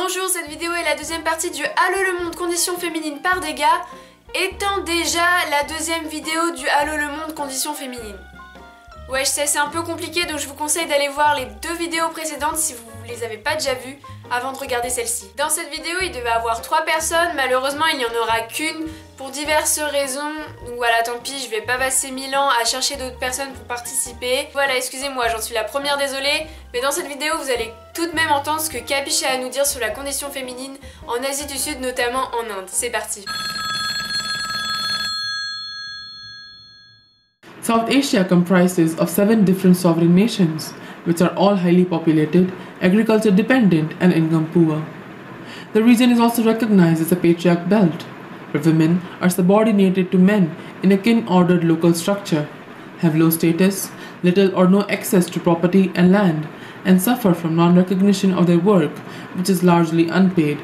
Bonjour, cette vidéo est la deuxième partie du Allo le monde conditions féminines par dégâts, étant déjà la deuxième vidéo du Allo le monde conditions féminines. Ouais, je sais, c'est un peu compliqué, donc je vous conseille d'aller voir les deux vidéos précédentes si vous les avez pas déjà vues avant de regarder celle-ci. Dans cette vidéo, il devait y avoir 3 personnes, malheureusement il n'y en aura qu'une pour diverses raisons. Donc voilà, tant pis, je vais pas passer 1000 ans à chercher d'autres personnes pour participer. Voilà, excusez-moi, j'en suis la première, désolée, mais dans cette vidéo vous allez tout de même entendre ce que Capiche a à nous dire sur la condition féminine en Asie du Sud, notamment en Inde. C'est parti. South Asia comprises of 7 different sovereign nations, which are all highly populated, agriculture dependent and income poor. The region is also recognized as a patriarch belt, where women are subordinated to men in a kin-ordered local structure, have low status, little or no access to property and land, and suffer from non-recognition of their work, which is largely unpaid.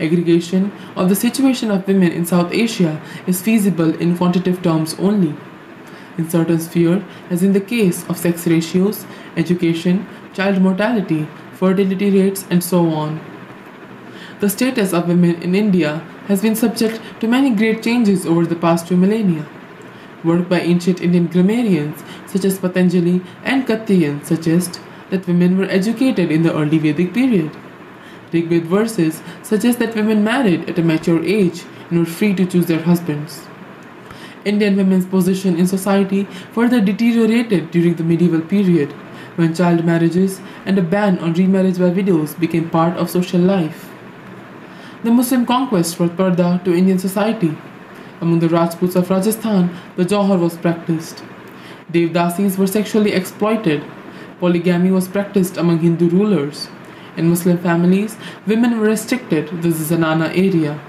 Aggregation of the situation of women in South Asia is feasible in quantitative terms only. In certain spheres, as in the case of sex ratios, education, child mortality, fertility rates, and so on. The status of women in India has been subject to many great changes over the past 2 millennia. Work by ancient Indian grammarians such as Patanjali and Katyayan suggest that women were educated in the early Vedic period. Rigved verses suggest that women married at a mature age and were free to choose their husbands. Indian women's position in society further deteriorated during the medieval period, when child marriages and a ban on remarriage by widows became part of social life. The Muslim conquest brought parda to Indian society. Among the Rajputs of Rajasthan, the Johar was practiced. Devdasis were sexually exploited. Polygamy was practiced among Hindu rulers. In Muslim families, women were restricted to the Zanana area.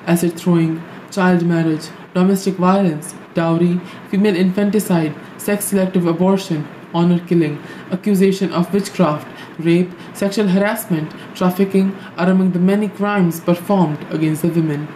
Acid throwing, child marriage, domestic violence, dowry, female infanticide, sex-selective abortion, honor killing, accusation of witchcraft, rape, sexual harassment, trafficking are among the many crimes performed against the women.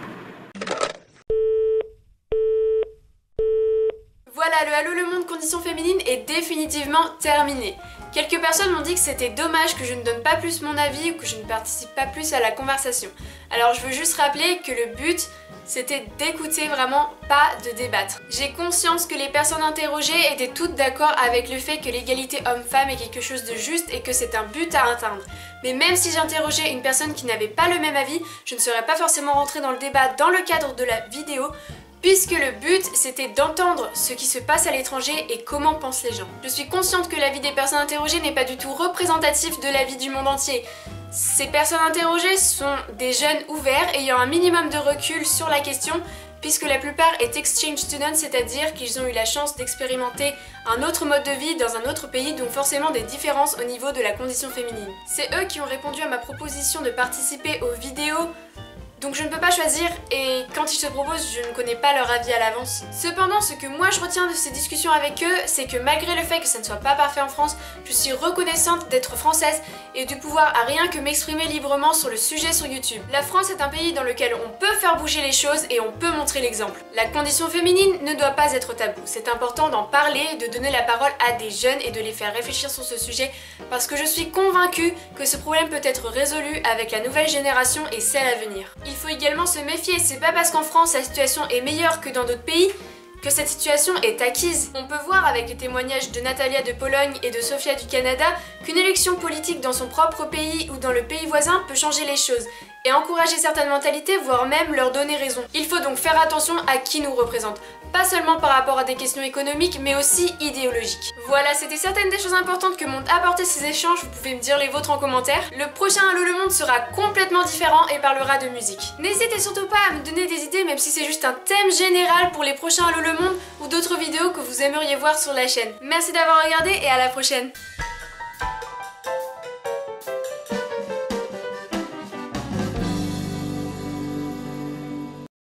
Voilà, le Allo le monde conditions féminines est définitivement terminé. Quelques personnes m'ont dit que c'était dommage que je ne donne pas plus mon avis ou que je ne participe pas plus à la conversation. Alors je veux juste rappeler que le but c'était d'écouter vraiment, pas de débattre. J'ai conscience que les personnes interrogées étaient toutes d'accord avec le fait que l'égalité homme-femme est quelque chose de juste et que c'est un but à atteindre. Mais même si j'interrogeais une personne qui n'avait pas le même avis, je ne serais pas forcément rentrée dans le débat dans le cadre de la vidéo, puisque le but c'était d'entendre ce qui se passe à l'étranger et comment pensent les gens. Je suis consciente que l'avis des personnes interrogées n'est pas du tout représentatif de l'avis du monde entier. Ces personnes interrogées sont des jeunes ouverts ayant un minimum de recul sur la question, puisque la plupart est exchange students, c'est-à-dire qu'ils ont eu la chance d'expérimenter un autre mode de vie dans un autre pays, donc forcément des différences au niveau de la condition féminine. C'est eux qui ont répondu à ma proposition de participer aux vidéos, donc je ne peux pas choisir et quand ils se proposent, je ne connais pas leur avis à l'avance. Cependant, ce que moi je retiens de ces discussions avec eux, c'est que malgré le fait que ça ne soit pas parfait en France, je suis reconnaissante d'être française et de pouvoir à rien que m'exprimer librement sur le sujet sur YouTube. La France est un pays dans lequel on peut faire bouger les choses et on peut montrer l'exemple. La condition féminine ne doit pas être tabou. C'est important d'en parler, de donner la parole à des jeunes et de les faire réfléchir sur ce sujet parce que je suis convaincue que ce problème peut être résolu avec la nouvelle génération et celle à venir. Il faut également se méfier, c'est pas parce qu'en France la situation est meilleure que dans d'autres pays que cette situation est acquise. On peut voir avec les témoignages de Natalia de Pologne et de Sofia du Canada qu'une élection politique dans son propre pays ou dans le pays voisin peut changer les choses et encourager certaines mentalités, voire même leur donner raison. Il faut donc faire attention à qui nous représente, pas seulement par rapport à des questions économiques, mais aussi idéologiques. Voilà, c'était certaines des choses importantes que m'ont apporté ces échanges, vous pouvez me dire les vôtres en commentaire. Le prochain Allo le monde sera complètement différent et parlera de musique. N'hésitez surtout pas à me donner des idées, même si c'est juste un thème général pour les prochains Allo le monde ou d'autres vidéos que vous aimeriez voir sur la chaîne. Merci d'avoir regardé et à la prochaine.